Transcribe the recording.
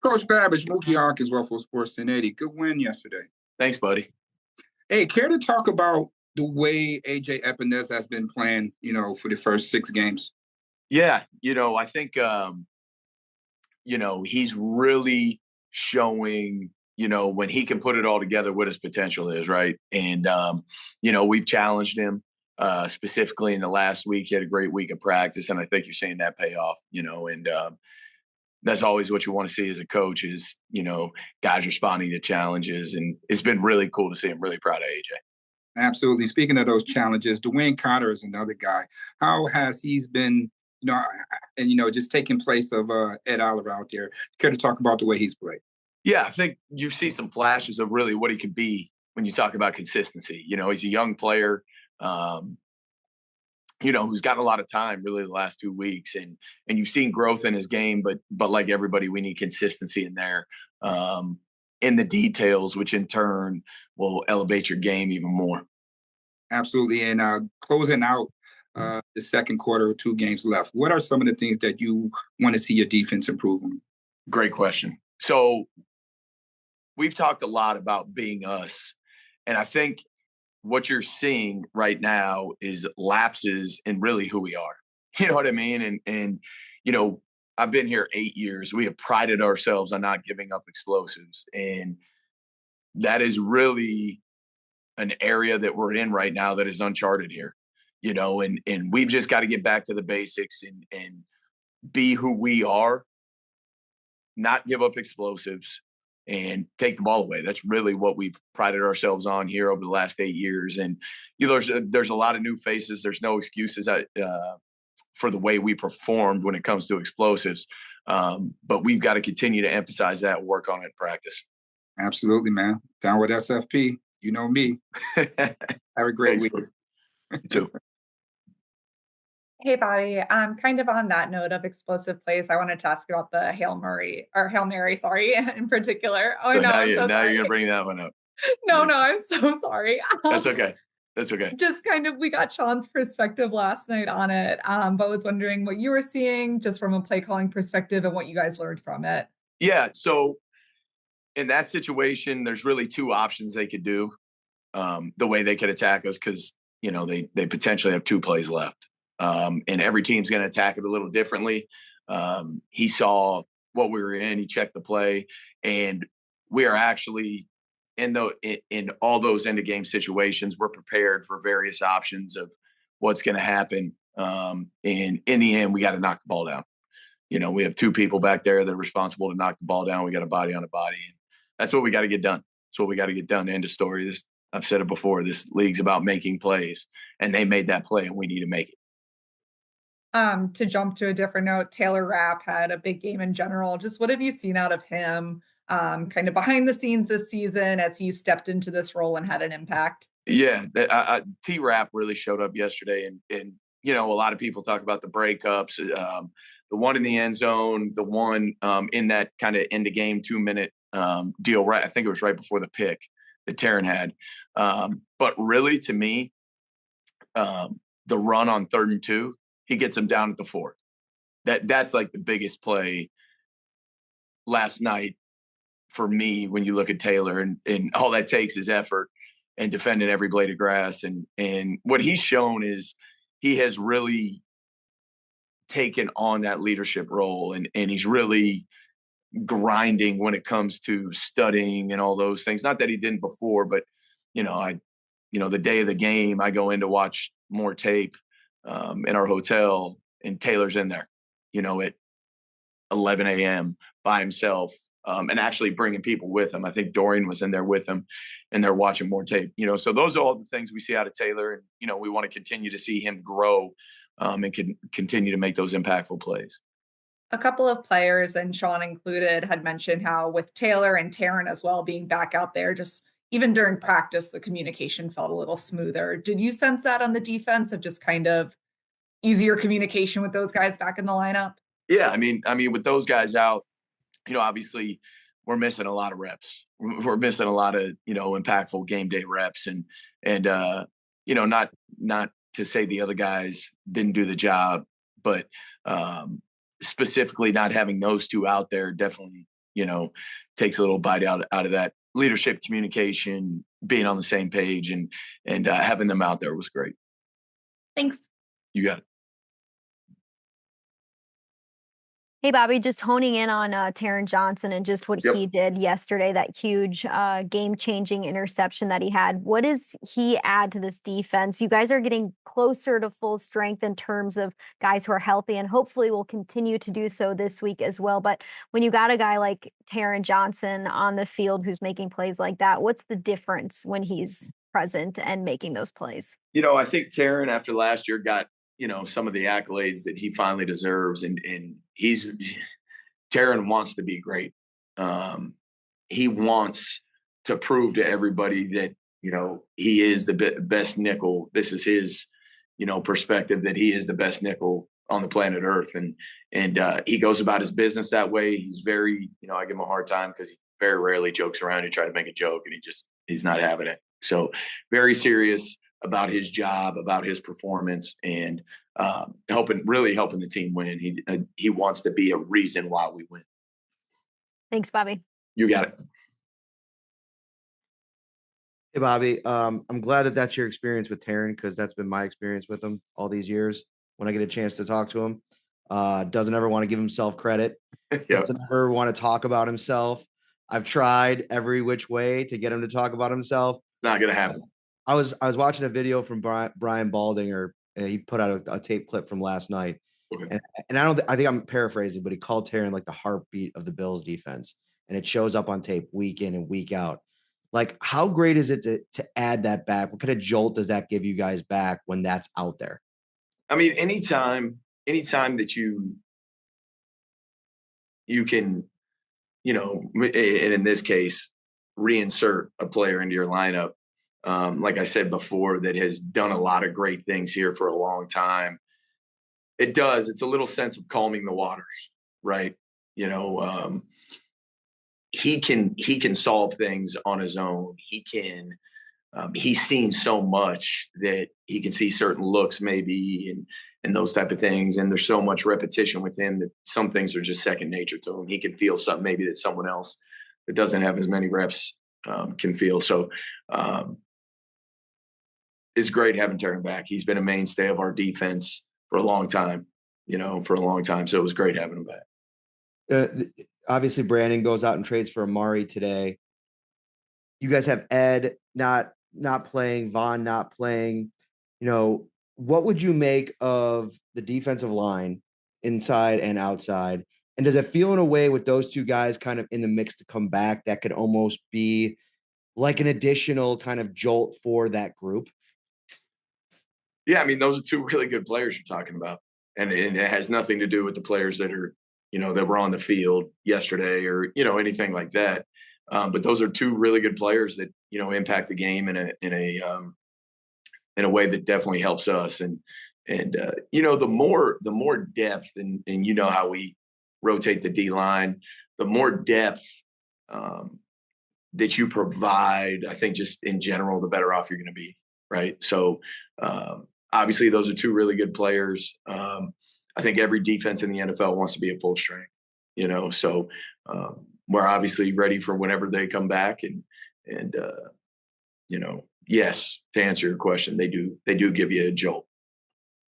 Coach Babich, Mookie Hawkins, Ruffles Sports 1080. Good win yesterday. Thanks, buddy. Hey, care to talk about the way AJ Epinez has been playing, for the first 6 games? Yeah, I think he's really showing, when he can put it all together, what his potential is, right? And we've challenged him specifically in the last week. He had a great week of practice, and I think you're seeing that pay off, and that's always what you want to see as a coach is, guys responding to challenges. And it's been really cool to see. I'm really proud of AJ. Absolutely. Speaking of those challenges, Dwayne Conner is another guy. How has he's been, just taking place of Ed Oliver out there? Care to talk about the way he's played? Yeah, I think you see some flashes of really what he could be when you talk about consistency. He's a young player, who's got a lot of time really the last 2 weeks, and you've seen growth in his game, but like everybody, we need consistency in there, in the details, which in turn will elevate your game even more. Absolutely. And closing out the second quarter, 2 games left, what are some of the things that you want to see your defense improve on? Great question. So we've talked a lot about being us, and I think what you're seeing right now is lapses in really who we are. You know what I mean? And I've been here 8 years. We have prided ourselves on not giving up explosives. And that is really an area that we're in right now that is uncharted here. And we've just got to get back to the basics and be who we are, not give up explosives, and take the ball away. That's really what we've prided ourselves on here over the last 8 years. And there's a lot of new faces. There's no excuses for the way we performed when it comes to explosives. But we've got to continue to emphasize that and work on it in practice. Absolutely, man. Down with SFP. You know me. Have a great week. You too. Hey, Bobby. Kind of on that note of explosive plays, I wanted to ask about the Hail Mary, sorry, in particular. Oh, So no, now I'm you're so going sorry. to bring that one up. No, I'm so sorry. That's okay. That's okay. Just kind of, we got Sean's perspective last night on it, but was wondering what you were seeing just from a play calling perspective and what you guys learned from it. Yeah. So in that situation, there's really 2 options they could do, the way they could attack us, because, they potentially have 2 plays left. And every team's going to attack it a little differently. He saw what we were in. He checked the play, and we are actually in all those end of game situations. We're prepared for various options of what's going to happen. And in the end, we got to knock the ball down. We have 2 people back there that are responsible to knock the ball down. We got a body on a body, and that's what we got to get done. That's what we got to get done. End of story. I've said it before. This league's about making plays, and they made that play, and we need to make it. To jump to a different note, Taylor Rapp had a big game in general. Just what have you seen out of him kind of behind the scenes this season as he stepped into this role and had an impact? Yeah, T-Rapp really showed up yesterday. And a lot of people talk about the breakups, the one in the end zone, the one in that kind of end of game 2-minute deal. Right, I think it was right before the pick that Taron had. But really, to me, the run on 3rd and 2, he gets him down at the 4. That's like the biggest play last night for me when you look at Taylor, and all that takes is effort and defending every blade of grass. And what he's shown is he has really taken on that leadership role, and he's really grinding when it comes to studying and all those things. Not that he didn't before, but the day of the game, I go in to watch more tape in our hotel, and Taylor's in there, at 11 a.m. by himself, and actually bringing people with him. I think Dorian was in there with him, and they're watching more tape. So those are all the things we see out of Taylor, and we want to continue to see him grow and continue to make those impactful plays. A couple of players, and Sean included, had mentioned how with Taylor and Taron as well being back out there, just even during practice, the communication felt a little smoother. Did you sense that on the defense of just kind of easier communication with those guys back in the lineup? Yeah, I mean, with those guys out, obviously we're missing a lot of reps. We're missing a lot of, impactful game day reps, and not to say the other guys didn't do the job, but specifically not having those 2 out there definitely takes a little bite out of that. Leadership, communication, being on the same page, and having them out there was great. Thanks. You got it. Hey, Bobby, just honing in on Taran Johnson and just what he did yesterday, that huge game-changing interception that he had. What does he add to this defense? You guys are getting closer to full strength in terms of guys who are healthy, and hopefully will continue to do so this week as well. But when you got a guy like Taran Johnson on the field who's making plays like that, what's the difference when he's present and making those plays? I think Taran, after last year, got some of the accolades that he finally deserves. And Taran wants to be great. He wants to prove to everybody that, he is the best nickel. This is his, perspective that he is the best nickel on the planet Earth. And he goes about his business that way. He's very, I give him a hard time because he very rarely jokes around. He try to make a joke and he's not having it. So very serious about his job, about his performance, and really helping the team win. He wants to be a reason why we win. Thanks, Bobby. You got it. Hey, Bobby. I'm glad that that's your experience with Taran, because that's been my experience with him all these years. When I get a chance to talk to him, doesn't ever want to give himself credit. Doesn't ever want to talk about himself. I've tried every which way to get him to talk about himself. It's not going to happen. I was watching a video from Brian Baldinger. He put out a tape clip from last night. Okay. And I think I'm paraphrasing, but he called Taran like the heartbeat of the Bills defense. And it shows up on tape week in and week out. Like, how great is it to add that back? What kind of jolt does that give you guys back when that's out there? I mean, anytime that you can, and in this case, reinsert a player into your lineup, like I said before, that has done a lot of great things here for a long time. It's a little sense of calming the waters, right? He can solve things on his own. He's seen so much that he can see certain looks maybe and those type of things. And there's so much repetition with him that some things are just second nature to him. He can feel something maybe that someone else that doesn't have as many reps can feel. So, it's great having Taran back. He's been a mainstay of our defense for a long time, So it was great having him back. Obviously, Brandon goes out and trades for Amari today. You guys have Ed not playing, Vaughn not playing. What would you make of the defensive line inside and outside? And does it feel in a way with those two guys kind of in the mix to come back that could almost be like an additional kind of jolt for that group? Yeah, I mean, those are two really good players you're talking about. And it has nothing to do with the players that are, that were on the field yesterday or, anything like that. But those are two really good players that, impact the game in a way that definitely helps us. And the more depth and how we rotate the D line, the more depth that you provide, I think just in general, the better off you're going to be. Right. So, obviously those are two really good players. I think every defense in the NFL wants to be at full strength, so we're obviously ready for whenever they come back and yes, to answer your question, they do give you a jolt.